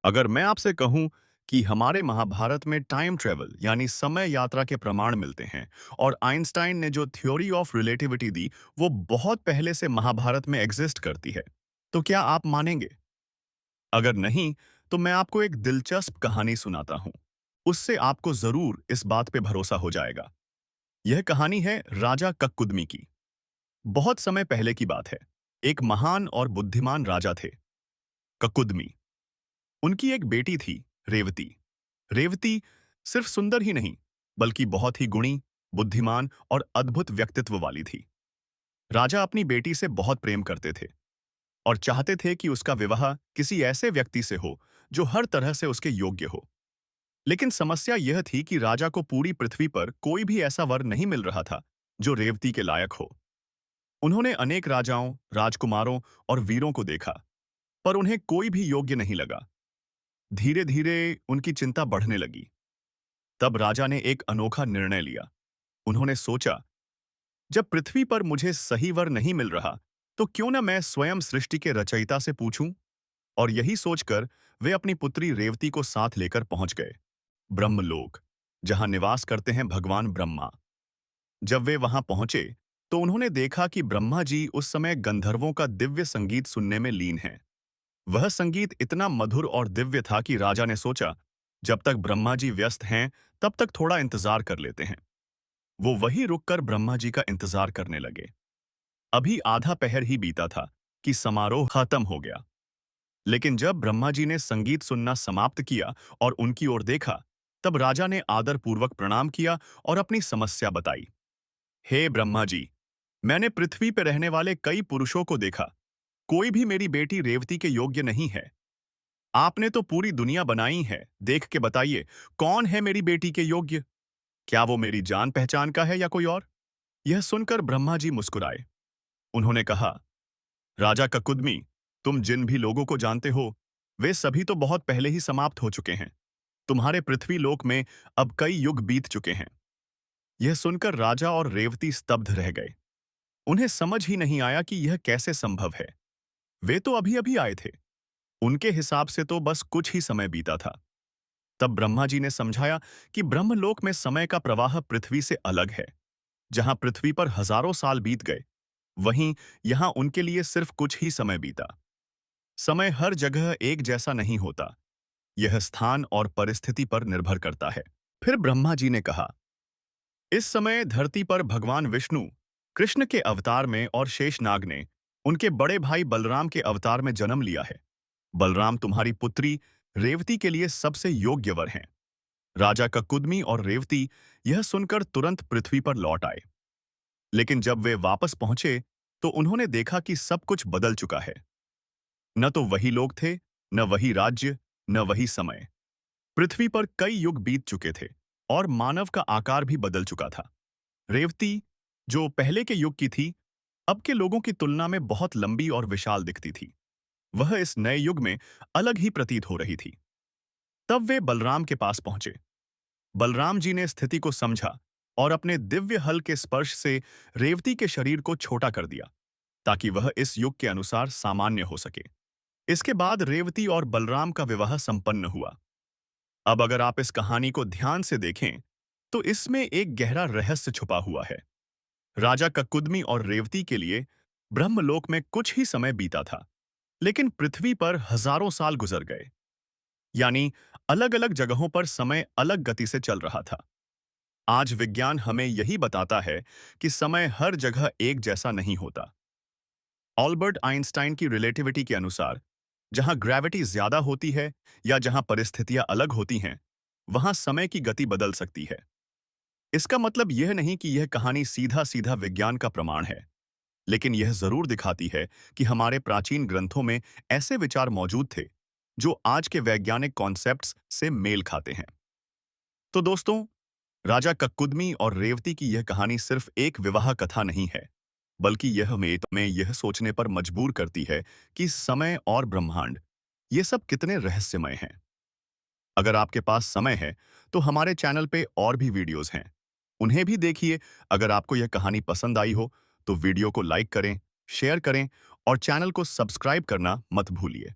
अगर मैं आपसे कहूं कि हमारे महाभारत में टाइम ट्रेवल यानी समय यात्रा के प्रमाण मिलते हैं और आइंस्टाइन ने जो थ्योरी ऑफ रिलेटिविटी दी वो बहुत पहले से महाभारत में एग्जिस्ट करती है, तो क्या आप मानेंगे? अगर नहीं, तो मैं आपको एक दिलचस्प कहानी सुनाता हूं। उससे आपको जरूर इस बात पे भरोसा हो जाएगा। यह कहानी है राजा कक्कुदमी की। बहुत समय पहले की बात है। एक महान और बुद्धिमान राजा थे, कक्कुदमी। उनकी एक बेटी थी, रेवती। रेवती सिर्फ सुंदर ही नहीं, बल्कि बहुत ही गुणी, बुद्धिमान और अद्भुत व्यक्तित्व वाली थी। राजा अपनी बेटी से बहुत प्रेम करते थे और चाहते थे कि उसका विवाह किसी ऐसे व्यक्ति से हो जो हर तरह से उसके योग्य हो। लेकिन समस्या यह थी कि राजा को पूरी पृथ्वी पर कोई भी ऐसा वर नहीं मिल रहा था जो रेवती के लायक हो। उन्होंने अनेक राजाओं, राजकुमारों और वीरों को देखा, पर उन्हें कोई भी योग्य नहीं लगा। धीरे धीरे उनकी चिंता बढ़ने लगी। तब राजा ने एक अनोखा निर्णय लिया। उन्होंने सोचा, जब पृथ्वी पर मुझे सही वर नहीं मिल रहा, तो क्यों न मैं स्वयं सृष्टि के रचयिता से पूछूं। और यही सोचकर वे अपनी पुत्री रेवती को साथ लेकर पहुंच गए, ब्रह्मलोक, जहां निवास करते हैं भगवान ब्रह्मा। जब वे वहां पहुंचे, तो उन्होंने देखा कि ब्रह्मा जी उस समय गंधर्वों का दिव्य संगीत सुनने में लीन हैं। वह संगीत इतना मधुर और दिव्य था कि राजा ने सोचा, जब तक ब्रह्मा जी व्यस्त हैं, तब तक थोड़ा इंतजार कर लेते हैं। वो वहीं रुककर ब्रह्मा जी का इंतजार करने लगे। अभी आधा पहर ही बीता था कि समारोह खत्म हो गया। लेकिन जब ब्रह्मा जी ने संगीत सुनना समाप्त किया और उनकी ओर देखा, तब राजा ने आदरपूर्वक प्रणाम किया और अपनी समस्या बताई। हे ब्रह्मा जी, मैंने पृथ्वी पर रहने वाले कई पुरुषों को देखा, कोई भी मेरी बेटी रेवती के योग्य नहीं है। आपने तो पूरी दुनिया बनाई है, देख के बताइए, कौन है मेरी बेटी के योग्य? क्या वो मेरी जान पहचान का है या कोई और? यह सुनकर ब्रह्मा जी मुस्कुराए। उन्होंने कहा, राजा ककुदमी, तुम जिन भी लोगों को जानते हो, वे सभी तो बहुत पहले ही समाप्त हो चुके हैं। तुम्हारे पृथ्वी लोक में अब कई युग बीत चुके हैं। यह सुनकर राजा और रेवती स्तब्ध रह गए। उन्हें समझ ही नहीं आया कि यह कैसे संभव है। वे तो अभी अभी आए थे। उनके हिसाब से तो बस कुछ ही समय बीता था। तब ब्रह्मा जी ने समझाया कि ब्रह्मलोक में समय का प्रवाह पृथ्वी से अलग है। जहां पृथ्वी पर हजारों साल बीत गए, वहीं यहां उनके लिए सिर्फ कुछ ही समय बीता। समय हर जगह एक जैसा नहीं होता। यह स्थान और परिस्थिति पर निर्भर करता है। फिर ब्रह्मा जी ने कहा, इस समय धरती पर भगवान विष्णु कृष्ण के अवतार में और शेषनाग ने उनके बड़े भाई बलराम के अवतार में जन्म लिया है। बलराम तुम्हारी पुत्री रेवती के लिए सबसे योग्य वर हैं। राजा ककुदमी और रेवती यह सुनकर तुरंत पृथ्वी पर लौट आए। लेकिन जब वे वापस पहुंचे, तो उन्होंने देखा कि सब कुछ बदल चुका है। न तो वही लोग थे, न वही राज्य, न वही समय। पृथ्वी पर कई युग बीत चुके थे और मानव का आकार भी बदल चुका था। रेवती, जो पहले के युग की थी, अब के लोगों की तुलना में बहुत लंबी और विशाल दिखती थी। वह इस नए युग में अलग ही प्रतीत हो रही थी। तब वे बलराम के पास पहुंचे। बलराम जी ने स्थिति को समझा और अपने दिव्य हल के स्पर्श से रेवती के शरीर को छोटा कर दिया, ताकि वह इस युग के अनुसार सामान्य हो सके। इसके बाद रेवती और बलराम का विवाह संपन्न हुआ। अब अगर आप इस कहानी को ध्यान से देखें, तो इसमें एक गहरा रहस्य छुपा हुआ है। राजा ककुदमी और रेवती के लिए ब्रह्मलोक में कुछ ही समय बीता था, लेकिन पृथ्वी पर हजारों साल गुजर गए। यानी अलग अलग जगहों पर समय अलग गति से चल रहा था। आज विज्ञान हमें यही बताता है कि समय हर जगह एक जैसा नहीं होता। ऑल्बर्ट आइंस्टाइन की रिलेटिविटी के अनुसार, जहां ग्रेविटी ज्यादा होती है या जहां परिस्थितियां अलग होती हैं, वहां समय की गति बदल सकती है। इसका मतलब यह नहीं कि यह कहानी सीधा सीधा विज्ञान का प्रमाण है, लेकिन यह जरूर दिखाती है कि हमारे प्राचीन ग्रंथों में ऐसे विचार मौजूद थे जो आज के वैज्ञानिक कॉन्सेप्ट्स से मेल खाते हैं। तो दोस्तों, राजा ककुदमी और रेवती की यह कहानी सिर्फ एक विवाह कथा नहीं है, बल्कि यह हमें यह सोचने पर मजबूर करती है कि समय और ब्रह्मांड, ये सब कितने रहस्यमय हैं। अगर आपके पास समय है, तो हमारे चैनल पे और भी वीडियोस हैं, उन्हें भी देखिए। अगर आपको यह कहानी पसंद आई हो, तो वीडियो को लाइक करें, शेयर करें और चैनल को सब्सक्राइब करना मत भूलिए।